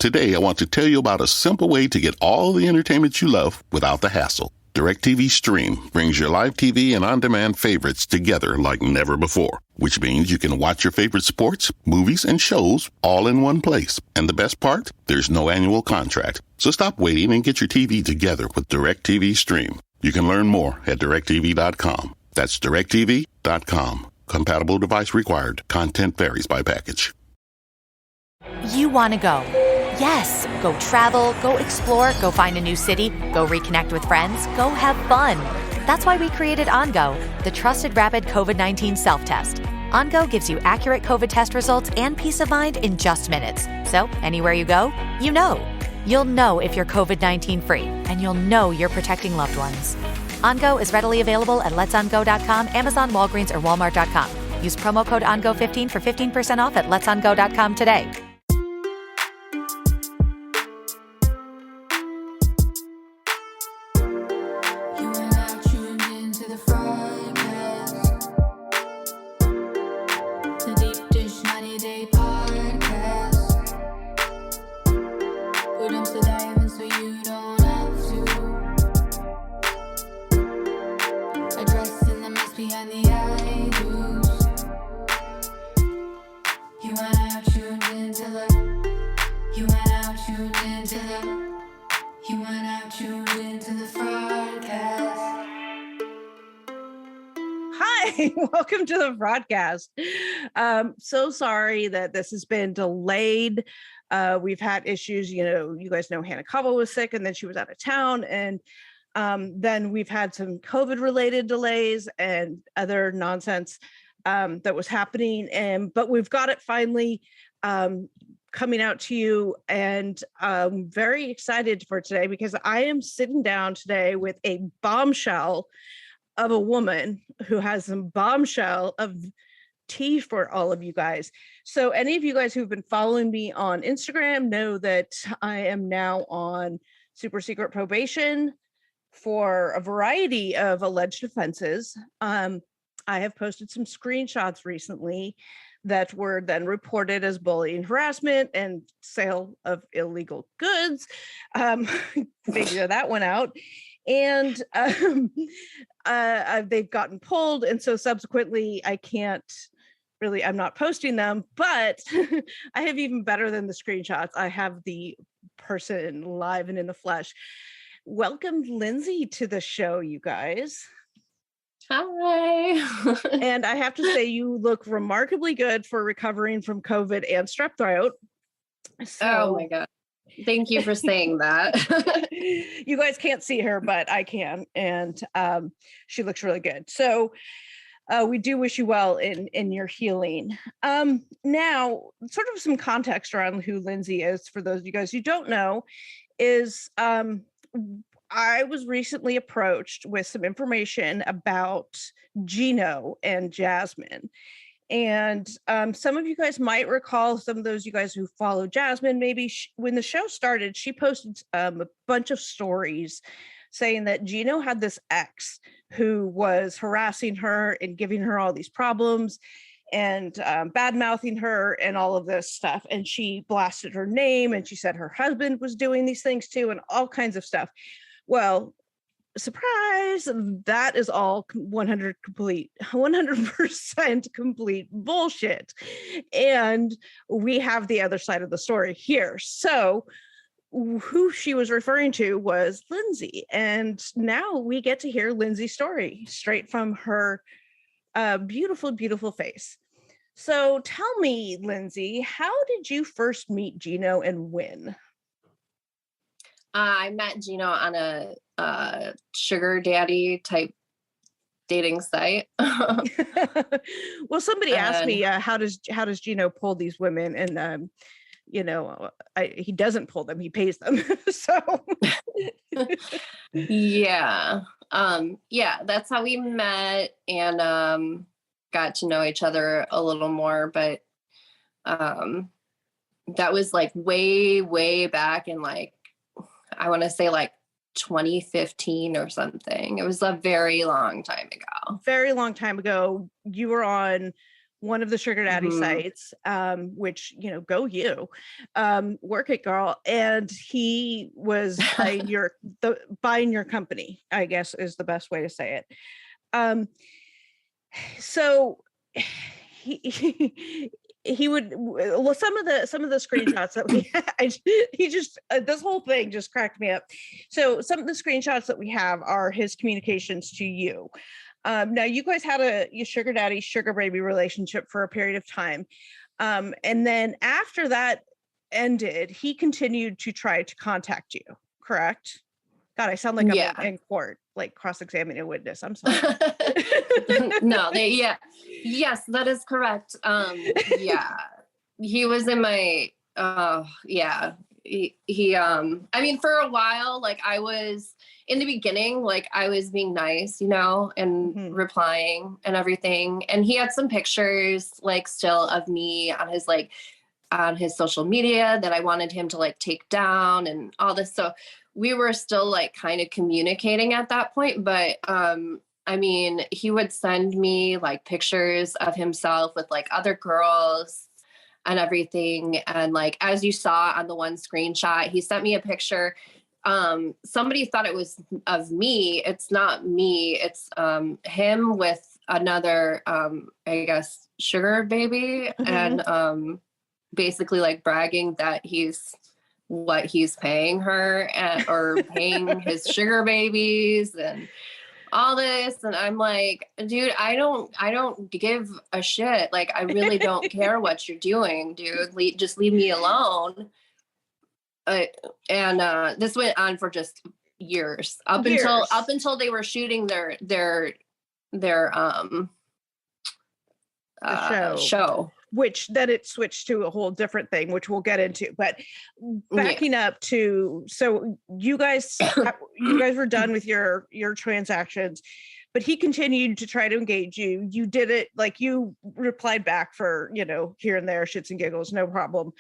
Today, I want to tell you about a simple way to get all the entertainment you love without the hassle. DirecTV Stream brings your live TV and on-demand favorites together like never before, which means you can watch your favorite sports, movies, and shows all in one place. And the best part? There's no annual contract. So stop waiting and get your TV together with DirecTV Stream. You can learn more at directtv.com. That's directtv.com. Compatible device required. Content varies by package. You want to go. Yes, go travel, go explore, go find a new city, go reconnect with friends, go have fun. That's why we created OnGo, the trusted rapid COVID-19 self-test. OnGo gives you accurate COVID test results and peace of mind in just minutes. So anywhere you go, you know. You'll know if you're COVID-19 free, and you'll know you're protecting loved ones. OnGo is readily available at letsongo.com, Amazon, Walgreens, or Walmart.com. Use promo code ONGO15 for 15% off at letsongo.com today. Welcome to the Fraudcast. So sorry that this has been delayed. We've had issues, you guys know Hannah Cabo was sick and then she was out of town. And then we've had some COVID related delays and other nonsense that was happening. But we've got it finally coming out to you. And I'm very excited for today because I am sitting down today with a bombshell of a woman who has some bombshell of tea for all of you guys. So any of you guys who've been following me on Instagram know that I am now on super secret probation for a variety of alleged offenses. I have posted some screenshots recently that were then reported as bullying, harassment, and sale of illegal goods. Figure that one out. And they've gotten pulled. And so subsequently, I'm not posting them, but I have even better than the screenshots. I have the person live and in the flesh. Welcome, Linzee, to the show, you guys. Hi. And I have to say, you look remarkably good for recovering from COVID and strep throat. So, oh my God. Thank you for saying that. You guys can't see her, but I can. And she looks really good. So we do wish you well in your healing. Now, sort of some context around who Linzee is, for those of you guys who don't know, is I was recently approached with some information about Gino and Jasmine. And some of you guys might recall, some of those you guys who follow Jasmine, maybe when the show started, she posted a bunch of stories saying that Gino had this ex who was harassing her and giving her all these problems and bad-mouthing her and all of this stuff. And she blasted her name and she said her husband was doing these things too and all kinds of stuff. Well, surprise, that is all 100% complete bullshit. And we have the other side of the story here. So who she was referring to was Linzee. And now we get to hear Linzee's story straight from her beautiful, beautiful face. So tell me, Linzee, how did you first meet Gino and when? I met Gino on a sugar daddy type dating site. Well, somebody asked me, how does Gino pull these women? And he doesn't pull them; he pays them. So yeah, that's how we met and got to know each other a little more. But that was like way back in I want to say 2015 or something. It was a very long time ago. Very long time ago. You were on one of the sugar daddy sites, which, go you, work it, girl. And he was buying your company, I guess is the best way to say it. So he would, well, some of the screenshots that we he just this whole thing just cracked me up. So some of the screenshots that we have are his communications to you. Now you guys had a sugar daddy, sugar baby relationship for a period of time. And then after that ended, he continued to try to contact you, correct? God, I sound like I'm in court, like cross-examining a witness. I'm sorry. No, yes, that is correct. He was in my, he I mean, for a while, like I was in the beginning, like I was being nice, and replying and everything. And he had some pictures like still of me on his social media that I wanted him to like take down and all this. So we were still like kind of communicating at that point, but I mean, he would send me like pictures of himself with like other girls and everything. And like, as you saw on the one screenshot, he sent me a picture. Somebody thought it was of me. It's not me. It's him with another, I guess, sugar baby. And basically like bragging that he's paying her or paying his sugar babies and all this. And I'm like, dude, I don't give a shit. Like, I really don't care what you're doing, dude. Just leave me alone. And this went on for just years up until they were shooting their show. Which then it switched to a whole different thing, which we'll get into. But backing up to, so you guys were done with your transactions, but he continued to try to engage you. You did it, like you replied back for, here and there, shits and giggles, no problem.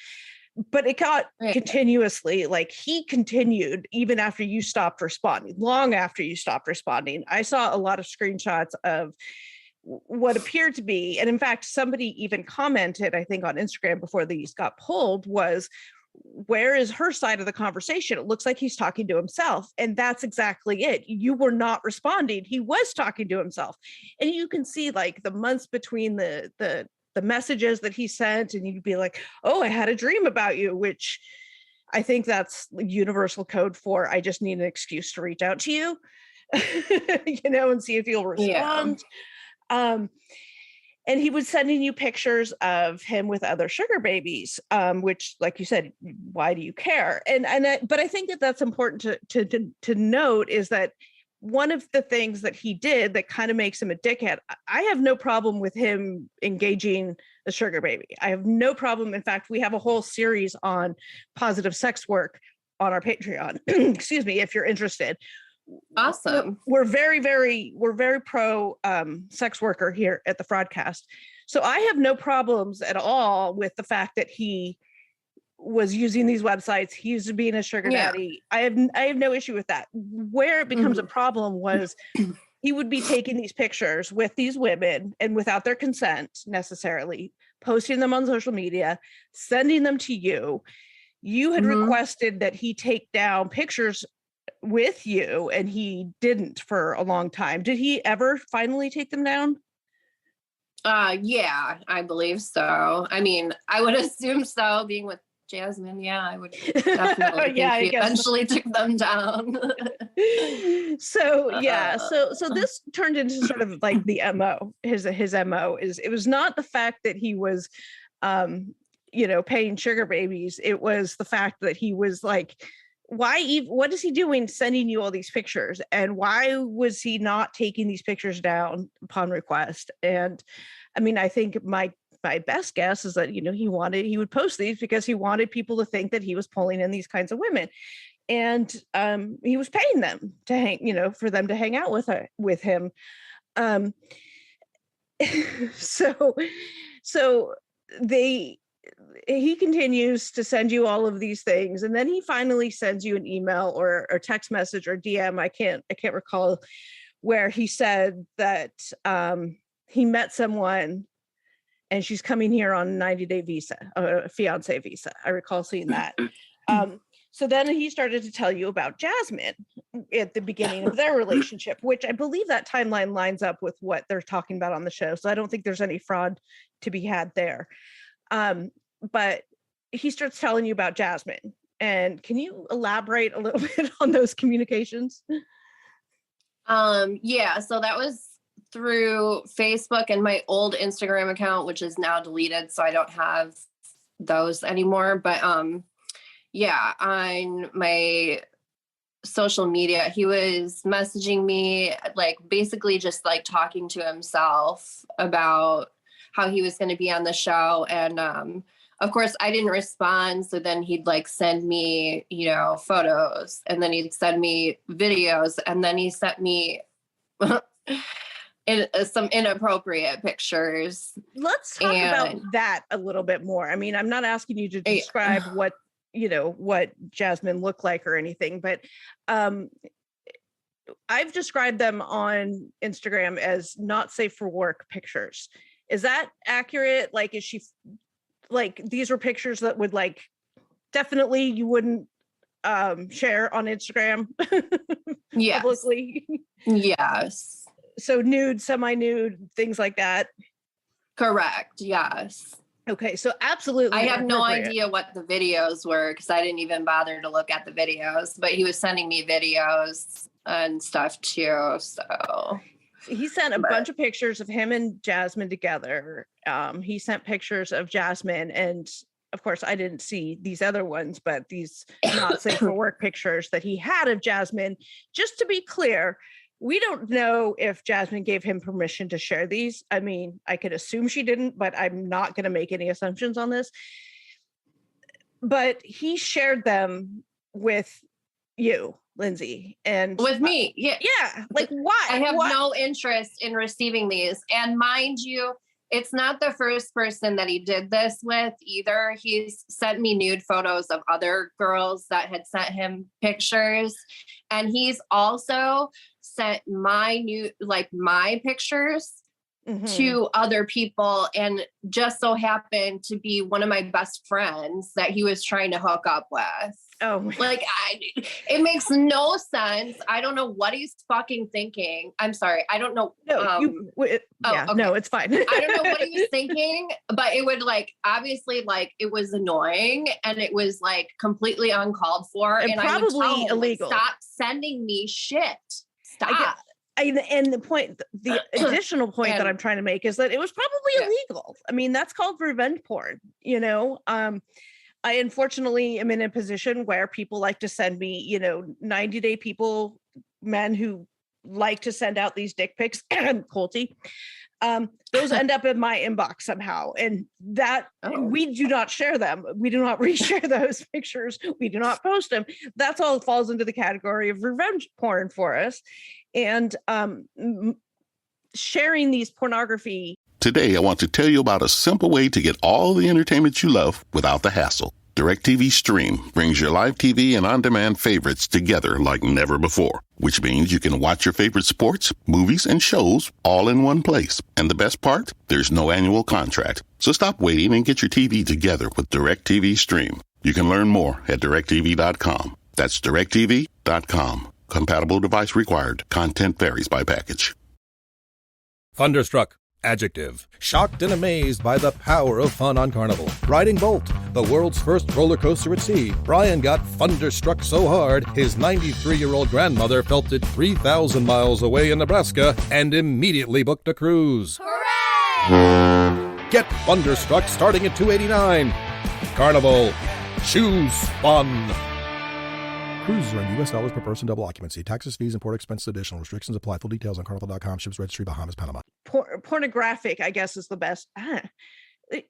But it got continuously, like he continued even after you stopped responding, long after you stopped responding. I saw a lot of screenshots of what appeared to be, and in fact, somebody even commented, I think on Instagram before these got pulled, was, where is her side of the conversation? It looks like he's talking to himself. And that's exactly it. You were not responding. He was talking to himself. And you can see like the months between the messages that he sent, and you'd be like, oh, I had a dream about you, which I think that's universal code for, I just need an excuse to reach out to you, and see if you'll respond. Yeah. And he was sending you pictures of him with other sugar babies, which, like you said, why do you care? But I think that that's important to note, is that one of the things that he did that kind of makes him a dickhead. I have no problem with him engaging a sugar baby. I have no problem. In fact, we have a whole series on positive sex work on our Patreon. Excuse me, if you're interested. Awesome. We're very pro sex worker here at the Fraudcast. So I have no problems at all with the fact that he was using these websites. He used to being a sugar daddy. I have no issue with that. Where it becomes a problem was he would be taking these pictures with these women and without their consent necessarily, posting them on social media, sending them to you. You had requested that he take down pictures with you, and he didn't for a long time. Did he ever finally take them down? Yeah, I believe so. I mean, I would assume so, being with Jasmine. Yeah, I would definitely think he eventually took them down. So this turned into sort of like the MO. His MO is, it was not the fact that he was paying sugar babies. It was the fact that he was like, what is he doing sending you all these pictures, and why was he not taking these pictures down upon request? And I mean, I think my best guess is that he would post these because he wanted people to think that he was pulling in these kinds of women, and he was paying them to hang, for them to hang out with him. So he continues to send you all of these things, and then he finally sends you an email or text message or DM. I can't recall, where he said that he met someone and she's coming here on a 90-day visa, a fiance visa. I recall seeing that. So then he started to tell you about Jasmine at the beginning of their relationship, which I believe that timeline lines up with what they're talking about on the show. So I don't think there's any fraud to be had there. But he starts telling you about Jasmine. And can you elaborate a little bit on those communications? Yeah, so that was through Facebook and my old Instagram account, which is now deleted, so I don't have those anymore. But yeah, on my social media, he was messaging me, like basically just like talking to himself about how he was going to be on the show. And of course I didn't respond. So then he'd like send me, you know, photos, and then he'd send me videos, and then he sent me some inappropriate pictures. Let's talk about that a little bit more. I mean, I'm not asking you to describe what, you know, what Jasmine looked like or anything, but I've described them on Instagram as not safe for work pictures. Is that accurate? Like, is she like, these were pictures that would like, definitely you wouldn't share on Instagram publicly? Yes. So nude, semi-nude, things like that? Correct. Yes. Okay, so absolutely. I have no idea what the videos were because I didn't even bother to look at the videos, but he was sending me videos and stuff too. So he sent a bunch of pictures of him and Jasmine together. He sent pictures of Jasmine, and of course I didn't see these other ones, but these not safe for work pictures that he had of Jasmine. Just to be clear, we don't know if Jasmine gave him permission to share these. I mean, I could assume she didn't, but I'm not going to make any assumptions on this. But he shared them with you, Lindsay, and with me. Yeah. Like, why? I have no interest in receiving these. And mind you, it's not the first person that he did this with either. He's sent me nude photos of other girls that had sent him pictures. And he's also sent my pictures to other people, and just so happened to be one of my best friends that he was trying to hook up with. Oh, like it makes no sense. I don't know what he's fucking thinking. I'm sorry. I don't know. No, no, it's fine. I don't know what he was thinking, but it would like, obviously like it was annoying and it was like completely uncalled for. And probably I would tell him, illegal. Like, stop sending me shit. Stop. And the additional point that I'm trying to make is that it was probably illegal. I mean, that's called revenge porn, you know? I unfortunately am in a position where people like to send me, you know, 90-day people, men who like to send out these dick pics, Colty. Those end up in my inbox somehow. And that we do not share them. We do not reshare those pictures. We do not post them. That's all falls into the category of revenge porn for us. And sharing these pornography. Today, I want to tell you about a simple way to get all the entertainment you love without the hassle. DirecTV Stream brings your live TV and on-demand favorites together like never before, which means you can watch your favorite sports, movies, and shows all in one place. And the best part? There's no annual contract. So stop waiting and get your TV together with DirecTV Stream. You can learn more at directtv.com. That's directtv.com. Compatible device required. Content varies by package. Thunderstruck. Adjective. Shocked and amazed by the power of fun on Carnival. Riding Bolt, the world's first roller coaster at sea. Brian got thunderstruck so hard, his 93-year-old grandmother felt it 3,000 miles away in Nebraska and immediately booked a cruise. Hooray! Get thunderstruck starting at $289. Carnival. Choose fun. Cruises are in U.S. dollars per person, double occupancy. Taxes, fees, and port expenses additional. Restrictions apply. Full details on carnival.com. Ships registry, Bahamas, Panama. Pornographic, I guess, is the best. I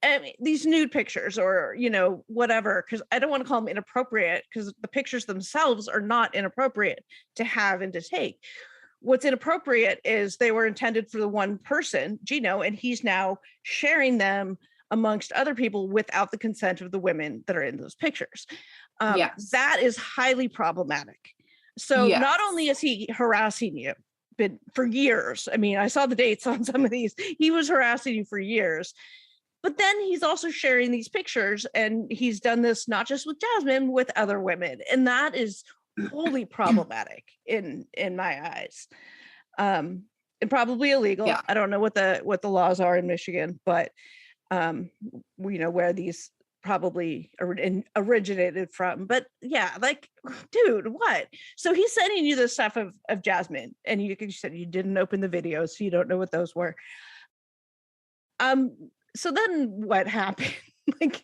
mean, these nude pictures or, you know, whatever, because I don't want to call them inappropriate because the pictures themselves are not inappropriate to have and to take. What's inappropriate is they were intended for the one person, Gino, and he's now sharing them amongst other people without the consent of the women that are in those pictures. That is highly problematic. So not only is he harassing you, but for years, I mean, I saw the dates on some of these, he was harassing you for years. But then he's also sharing these pictures, and he's done this not just with Jasmine, with other women. And that is wholly problematic in my eyes. And probably illegal. Yeah. I don't know what the laws are in Michigan, but we know where these probably originated from. But yeah, like, dude, what? So he's sending you this stuff of Jasmine, and you said you didn't open the videos, so you don't know what those were. So then what happened? Like,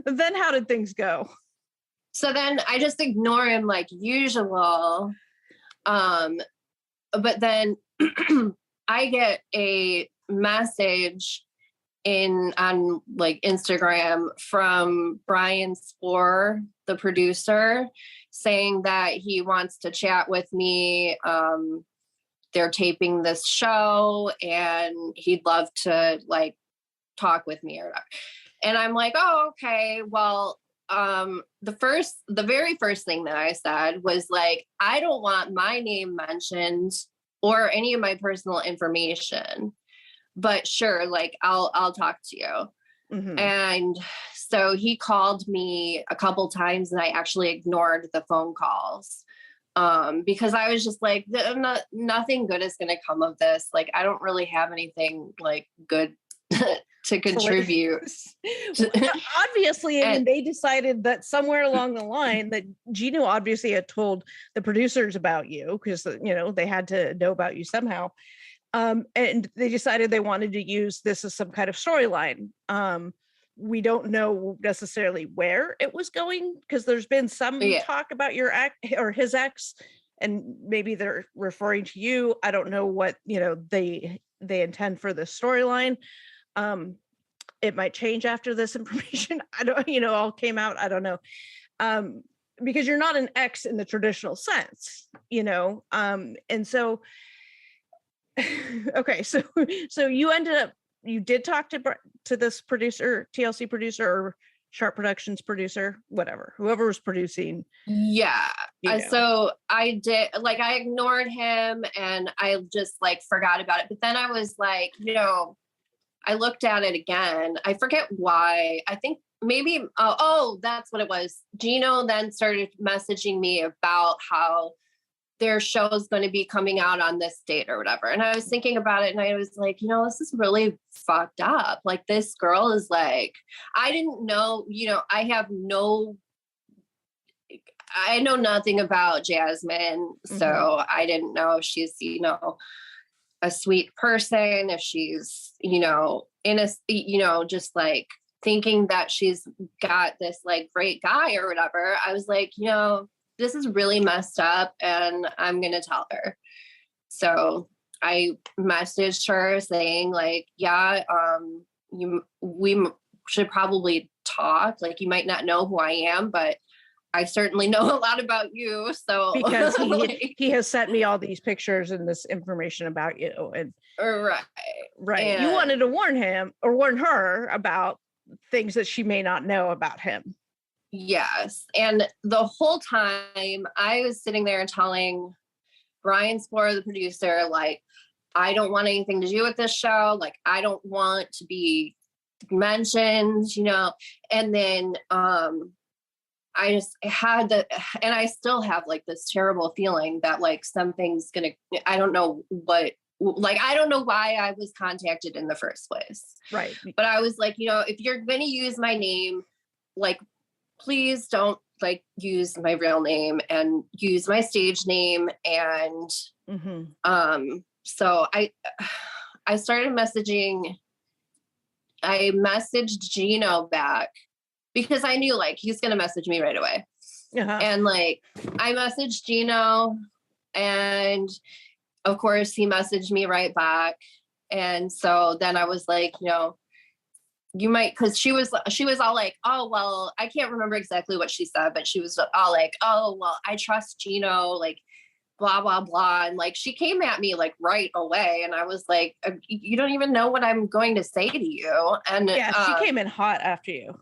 then how did things go? So then I just ignore him like usual. But then I get a message on like Instagram from Brian Spohr, the producer, saying that he wants to chat with me. They're taping this show and he'd love to like talk with me or whatever. And I'm like, oh, okay. Well, the very first thing that I said was like, I don't want my name mentioned or any of my personal information, but sure, like I'll talk to you. Mm-hmm. And so he called me a couple times and I actually ignored the phone calls. Because I was just like, nothing good is going to come of this. Like, I don't really have anything like good to contribute. Obviously, and they decided that somewhere along the line that Gino obviously had told the producers about you, because, you know, they had to know about you somehow. And they decided they wanted to use this as some kind of storyline. We don't know necessarily where it was going, because there's been some talk about your ex or his ex, and maybe they're referring to you. I don't know what, you know, they intend for the storyline. It might change after this information. I don't, you know, all came out. I don't know. Because you're not an ex in the traditional sense, you know? And so, okay. So you ended up, you did talk to this producer, TLC producer or Sharp Productions producer, whatever, whoever was producing. Yeah. You know. So I did, like, I ignored him and I just like forgot about it. But then I was like, you know, I looked at it again. I forget why. I think maybe, that's what it was. Gino then started messaging me about how their show is going to be coming out on this date or whatever. And I was thinking about it and I was like, you know, this is really fucked up. Like, this girl is like, I didn't know, you know, I know nothing about Jasmine. Mm-hmm. So I didn't know if she's, you know, a sweet person, if she's, you know, just like thinking that she's got this like great guy or whatever. I was like, you know, this is really messed up and I'm going to tell her. So I messaged her saying like, yeah, we should probably talk. Like, you might not know who I am, but I certainly know a lot about you. So because he has sent me all these pictures and this information about you. And right. And you wanted to warn him or warn her about things that she may not know about him. Yes. And the whole time I was sitting there and telling Brian Spohr, the producer, like, I don't want anything to do with this show. Like, I don't want to be mentioned, you know. And then I just had and I still have like this terrible feeling that like something's gonna, I don't know what, like, I don't know why I was contacted in the first place. Right. But I was like, you know, if you're going to use my name, like, please don't like use my real name and use my stage name. And so I started messaging. I messaged Gino back because I knew like he's going to message me right away. Uh-huh. And like I messaged Gino, and of course he messaged me right back. And so then I was like, you know, you might, because she was all like, oh, well, I can't remember exactly what she said, but she was all like, oh, well, I trust Gino, like, blah, blah, blah. And like, she came at me like right away. And I was like, you don't even know what I'm going to say to you. And yeah, she came in hot after you.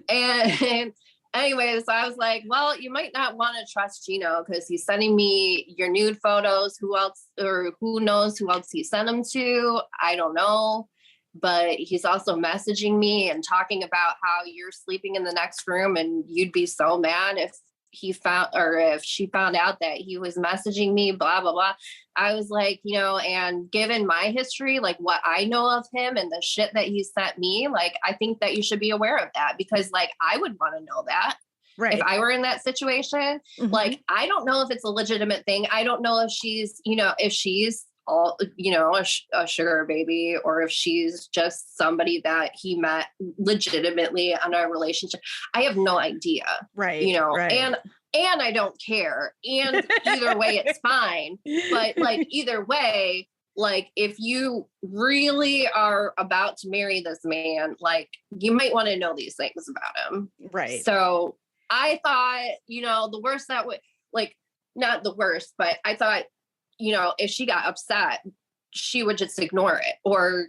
and anyways, I was like, well, you might not want to trust Gino because he's sending me your nude photos. Who else, or who knows who else he sent them to? I don't know. but he's also messaging me and talking about how you're sleeping in the next room and you'd be so mad if she found out that he was messaging me, blah, blah, blah. I was like, and given my history, like what I know of him and the shit that he sent me, like, I think that you should be aware of that, because like, I would want to know that. Right. If I were in that situation, like, I don't know if it's a legitimate thing. I don't know if she's, if she's all, a sugar baby, or if she's just somebody that he met legitimately on a relationship. I have no idea. Right. Right. And I don't care. And either way, it's fine. But like, either way, like, if you really are about to marry this man, like, you might want to know these things about him. Right. So I thought, the worst that would, like, not the worst, but I thought, if she got upset, she would just ignore it, or,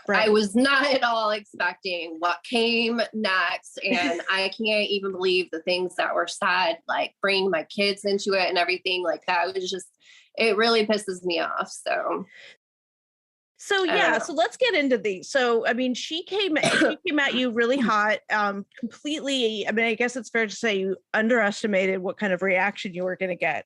right. I was not at all expecting what came next. And I can't even believe the things that were said, like bringing my kids into it and everything like that. It was just, it really pisses me off. So yeah, so let's get into these. So, I mean, she came at you really hot, completely. I mean, I guess it's fair to say you underestimated what kind of reaction you were going to get.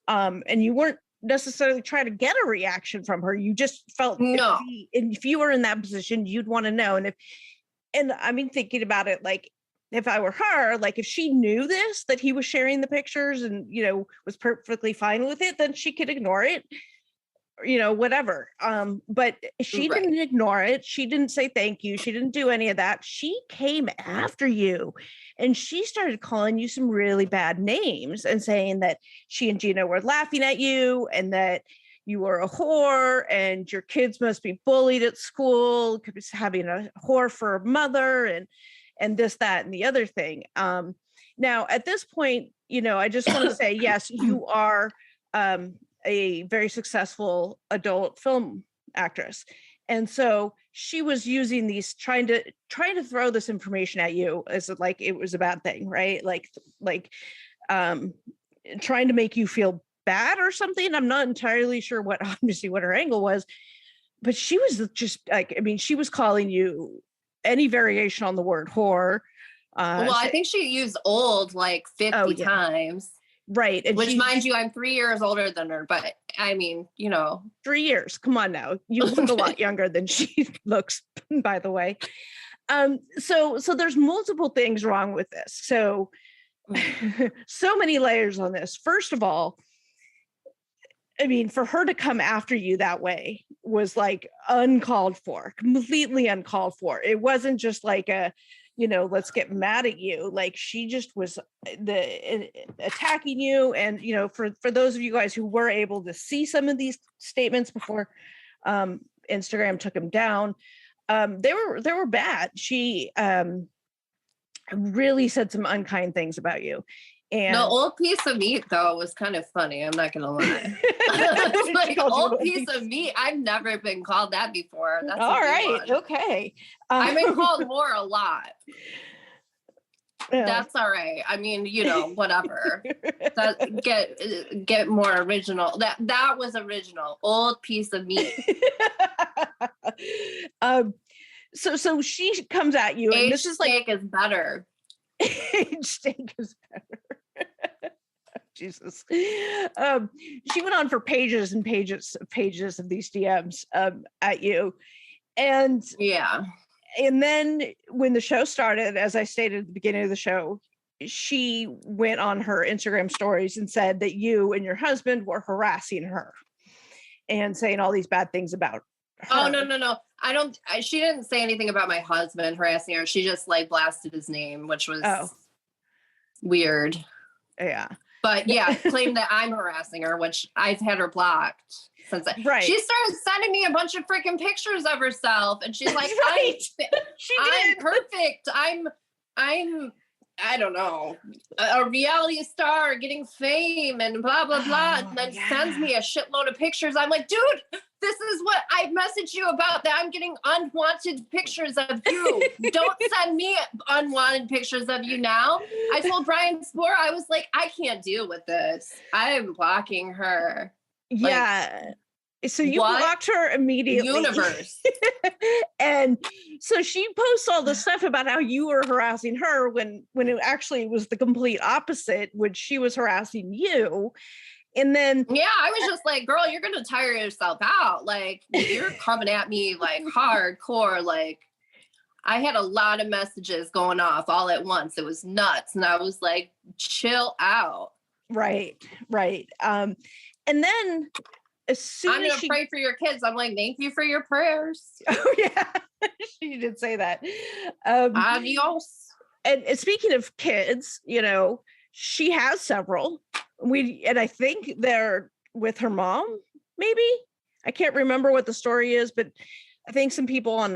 And you weren't necessarily trying to get a reaction from her. You just felt if you were in that position, you'd want to know. And I mean, thinking about it, like, if I were her, like, if she knew this, that he was sharing the pictures and, was perfectly fine with it, then she could ignore it. Whatever. But she didn't ignore it. She didn't say thank you. She didn't do any of that. She came after you, and she started calling you some really bad names and saying that she and Gino were laughing at you and that you were a whore and your kids must be bullied at school because having a whore for a mother and this, that, and the other thing. Now at this point, I just want to say, yes, you are, a very successful adult film actress. And so she was using these, trying to throw this information at you as like it was a bad thing, right? Like trying to make you feel bad or something. I'm not entirely sure what her angle was, but she was just like, I mean, she was calling you any variation on the word whore. Well, I think she used old like 50 times. Right. And which, mind you, I'm 3 years older than her, but I mean, 3 years. Come on now. You look a lot younger than she looks, by the way. So there's multiple things wrong with this. So many layers on this. First of all, I mean, for her to come after you that way was like uncalled for, completely uncalled for. It wasn't just like a, let's get mad at you. Like, she just was attacking you. And, for those of you guys who were able to see some of these statements before Instagram took them down, they were bad. She really said some unkind things about you. And the old piece of meat, though, was kind of funny. I'm not going to lie. Like, old piece of meat. I've never been called that before. That's all right. One. Okay. I've been called more a lot. Yeah. That's all right. I mean, whatever. Get more original. That was original. Old piece of meat. So she comes at you, and this is like, steak is better. Aged steak is better. Jesus. She went on for pages and pages of these DMs at you. And yeah. And then when the show started, as I stated at the beginning of the show, she went on her Instagram stories and said that you and your husband were harassing her and saying all these bad things about her. Oh, no. She didn't say anything about my husband harassing her. She just like blasted his name, which was weird. Yeah. But yeah, claimed that I'm harassing her, which I've had her blocked since. Right. She started sending me a bunch of freaking pictures of herself, and she's like, I'm perfect. I'm I don't know, a reality star getting fame and blah, blah, blah. And then sends me a shitload of pictures. I'm like, dude, this is what I messaged you about, that I'm getting unwanted pictures of you. Don't send me unwanted pictures of you now. I told Brian Spoor, I was like, I can't deal with this. I am blocking her. Yeah. So you What blocked her immediately. universe? And so she posts all this stuff about how you were harassing her when it actually was the complete opposite, when she was harassing you. And then Yeah, I was just like, girl, you're gonna tire yourself out. Like, you're coming at me like hardcore. Like, I had a lot of messages going off all at once. It was nuts. And I was like, chill out. right. And then as soon I'm as gonna pray for your kids. I'm like, thank you for your prayers. Oh yeah, she did say that. Adios. And speaking of kids, she has several. And I think they're with her mom, maybe. I can't remember what the story is, but I think some people on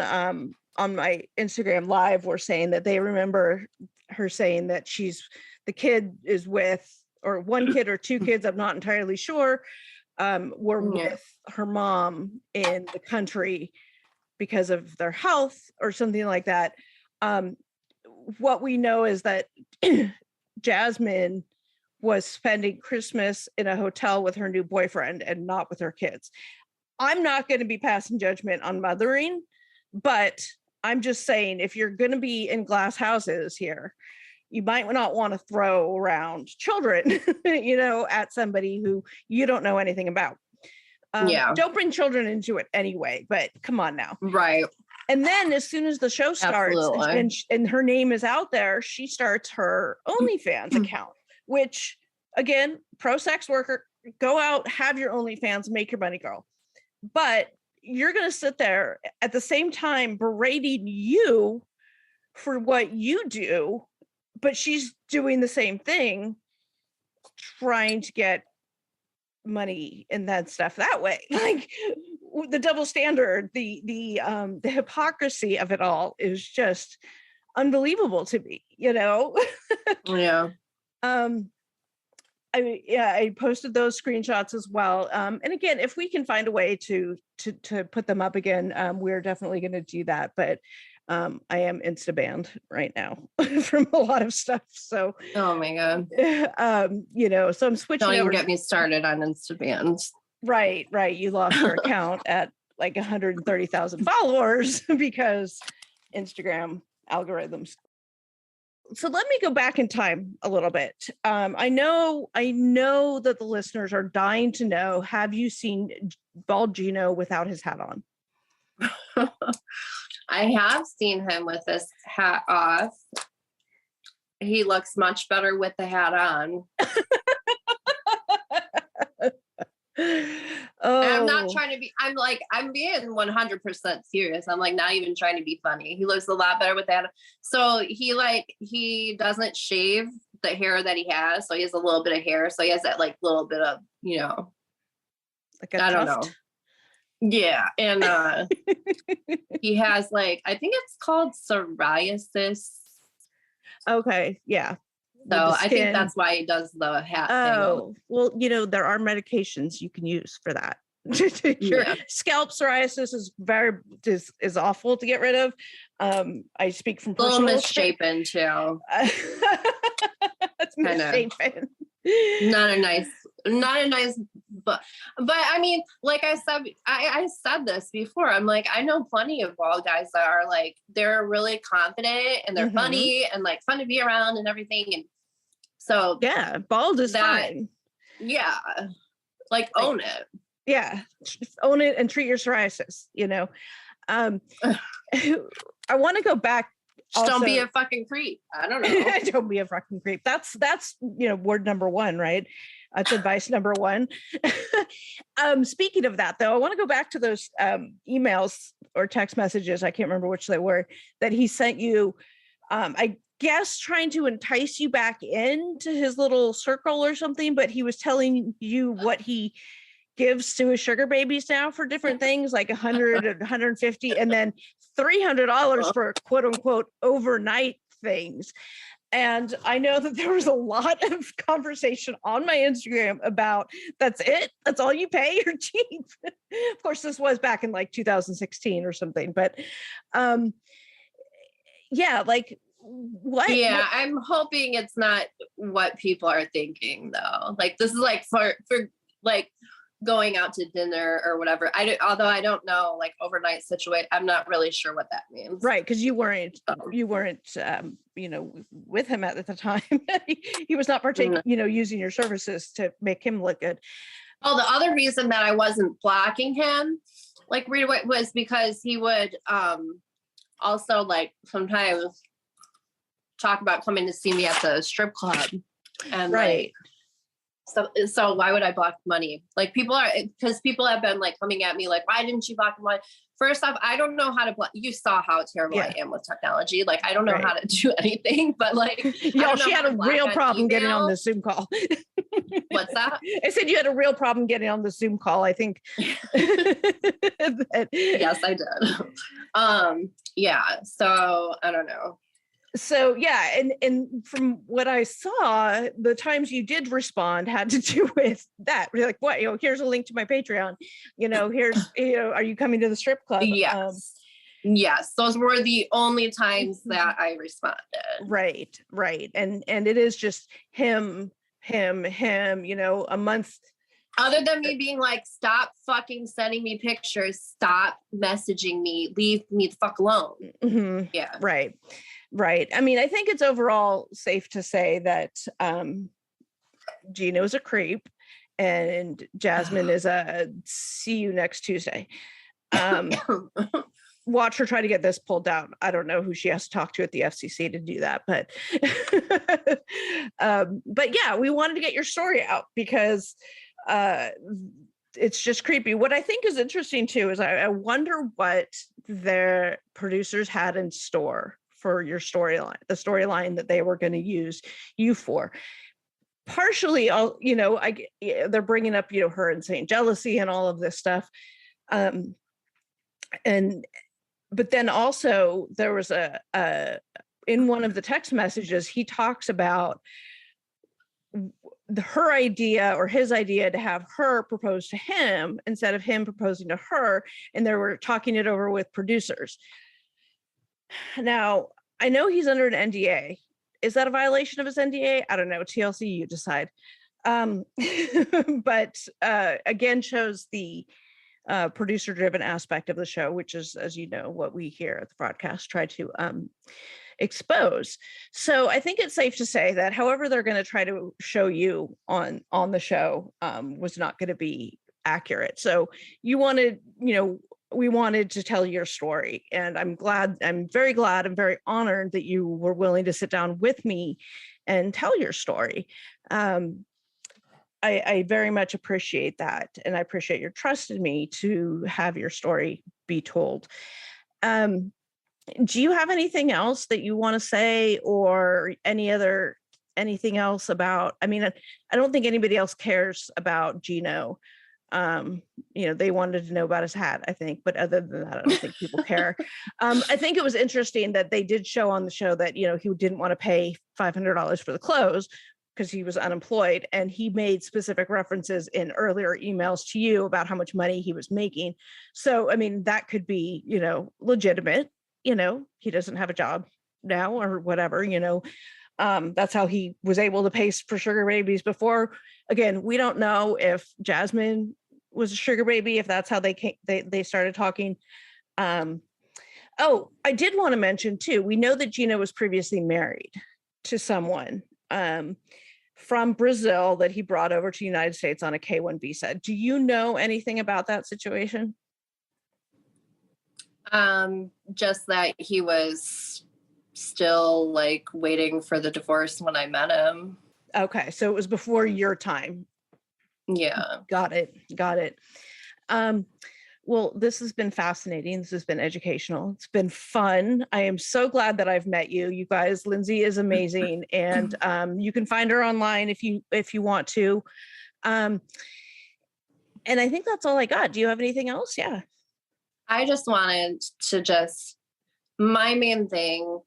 my Instagram live were saying that they remember her saying that the kid is with, or one kid or two kids, I'm not entirely sure, were with her mom in the country because of their health or something like that. What we know is that Jasmine was spending Christmas in a hotel with her new boyfriend and not with her kids. I'm not going to be passing judgment on mothering, but I'm just saying, if you're going to be in glass houses here, you might not want to throw around children, at somebody who you don't know anything about. Don't bring children into it anyway, but come on now. Right. And then as soon as the show starts and her name is out there, she starts her OnlyFans account, which again, pro sex worker, go out, have your OnlyFans, make your money, girl. But you're going to sit there at the same time berating you for what you do, but she's doing the same thing, trying to get money and that stuff that way. Like the double standard, the hypocrisy of it all is just unbelievable to me, Yeah. I posted those screenshots as well. And again, if we can find a way to put them up again, we're definitely going to do that. But I am Insta banned right now from a lot of stuff. So, oh my God. So I'm switching. Don't even get me started on Insta bans. Right. You lost your account at like 130,000 followers because Instagram algorithms. So let me go back in time a little bit. I know that the listeners are dying to know, have you seen Bald Gino without his hat on? I have seen him with his hat off. He looks much better with the hat on. Oh. And I'm not trying to be, I'm being 100% serious. I'm like not even trying to be funny. He looks a lot better with that. So he doesn't shave the hair that he has. So he has a little bit of hair. So he has that like little bit of, like a I don't tuft. know. Yeah. And he has I think it's called psoriasis. Okay. Yeah. So I think that's why he does the hat thing. Oh, well, there are medications you can use for that. Scalp psoriasis is awful to get rid of. I speak from personal. A little misshapen too. It's misshapen. Not a nice, but I mean, like I said, I said this before. I'm like, I know plenty of bald guys that are like, they're really confident and they're funny and like fun to be around and everything. And so yeah, bald is fine. Yeah. Like own it. Yeah. Own it and treat your psoariasis, I want to go back. Just don't be a fucking creep. I don't know. Don't be a fucking creep. That's word number one, right? That's advice number one. Speaking of that, though, I want to go back to those emails or text messages. I can't remember which they were that he sent you. I guess trying to entice you back into his little circle or something, but he was telling you what he gives to his sugar babies now for different things, like 100 and 150 and then $300 for quote unquote overnight things. And I know that there was a lot of conversation on my Instagram about that's it, that's all you pay, you're cheap. Of course, this was back in like 2016 or something, but yeah, like what? Yeah, I'm hoping it's not what people are thinking though. Like this is like for like going out to dinner or whatever. Although I don't know, like overnight situation. I'm not really sure what that means. Right. Because you weren't, with him at the time. He was not partaking, using your services to make him look good. Oh, the other reason that I wasn't blocking him, like, was because he would also, like, sometimes talk about coming to see me at the strip club. And right. So why would I block money? Like, because people have been like coming at me like, why didn't you block money? First off, I don't know how to block. You saw how terrible I am with technology. Like, I don't know how to do anything, but like, yo, she had a real problem getting on the Zoom call. What's that? I said you had a real problem getting on the Zoom call, I think. Yes, I did. Yeah. So I don't know. So yeah, and from what I saw, the times you did respond had to do with that. We're like, what? Here's a link to my Patreon. Here's, are you coming to the strip club? Yes. Yes, those were the only times that I responded. Right. And it is just him, a month. Other than me being like, stop fucking sending me pictures, stop messaging me, leave me the fuck alone. Mm-hmm. Yeah. Right. I mean, I think it's overall safe to say that Gino's a creep and Jasmine is a see you next Tuesday. Watch her try to get this pulled down. I don't know who she has to talk to at the FCC to do that, but yeah, we wanted to get your story out because it's just creepy. What I think is interesting too is I wonder what their producers had in store for your storyline, the storyline that they were going to use you for. Partially, they're bringing up, her insane jealousy and all of this stuff. But then also there was in one of the text messages, he talks about her idea or his idea to have her propose to him instead of him proposing to her. And they were talking it over with producers. Now, I know he's under an NDA. Is that a violation of his NDA? I don't know. TLC, you decide. But again, shows the producer-driven aspect of the show, which is, as you know, what we here at the Fraudcast try to expose. So I think it's safe to say that however they're going to try to show you on the show was not going to be accurate. So you wanted, we wanted to tell your story, and I'm very glad, I'm very honored that you were willing to sit down with me and tell your story. I very much appreciate that. And I appreciate your trust in me to have your story be told. Do you have anything else that you want to say, or anything else about, I don't think anybody else cares about Gino. They wanted to know about his hat, I think, but other than that, I don't think people care. I think it was interesting that they did show on the show that, he didn't want to pay $500 for the clothes because he was unemployed, and he made specific references in earlier emails to you about how much money he was making. So, that could be, legitimate, he doesn't have a job now or whatever, that's how he was able to pay for sugar babies before. Again, we don't know if Jasmine was a sugar baby, if that's how they started talking. Oh, I did want to mention too, we know that Gino was previously married to someone from Brazil that he brought over to the United States on a K-1 visa. Do you know anything about that situation? Just that he was still like waiting for the divorce when I met him. Okay, so it was before your time. Yeah. Got it. Well, this has been fascinating. This has been educational. It's been fun. I am so glad that I've met you. You guys, Linzee is amazing. And you can find her online if you want to. And I think that's all I got. Do you have anything else? Yeah. I just wanted to my main thing,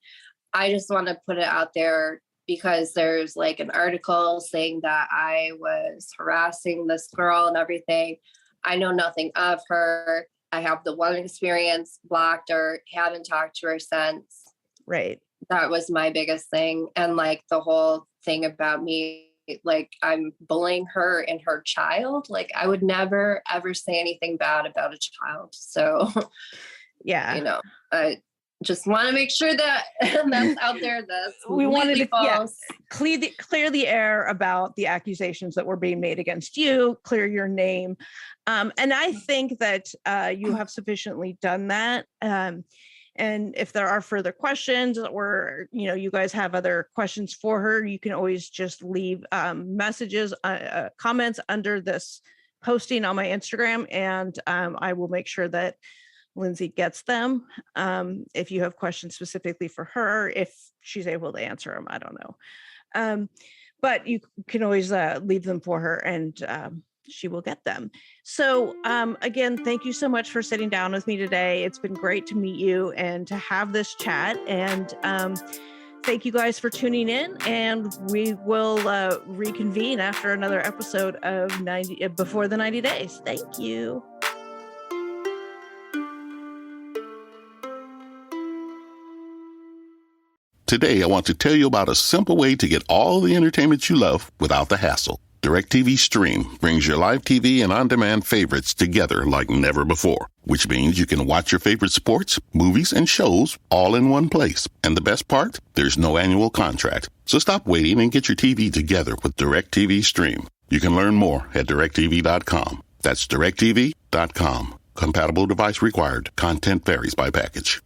I just want to put it out there because there's like an article saying that I was harassing this girl and everything. I know nothing of her. I have the one experience, blocked her, haven't talked to her since. Right. That was my biggest thing. And like the whole thing about me like I'm bullying her and her child. Like I would never, ever say anything bad about a child. So, yeah, you know, I just want to make sure that that's out there. That's we wanted to false. Clear the air about the accusations that were being made against you, clear your name. And I think that you have sufficiently done that. And if there are further questions, or, you know, you guys have other questions for her, you can always just leave messages, comments under this posting on my Instagram. And I will make sure that Linzee gets them. If you have questions specifically for her, if she's able to answer them, I don't know. But you can always leave them for her, and she will get them. So again, thank you so much for sitting down with me today. It's been great to meet you and to have this chat. And thank you guys for tuning in. And we will reconvene after another episode of Before the 90 Days. Thank you. Today, I want to tell you about a simple way to get all the entertainment you love without the hassle. DirecTV Stream brings your live TV and on-demand favorites together like never before, which means you can watch your favorite sports, movies, and shows all in one place. And the best part? There's no annual contract. So stop waiting and get your TV together with DirecTV Stream. You can learn more at directtv.com. That's directtv.com. Compatible device required. Content varies by package.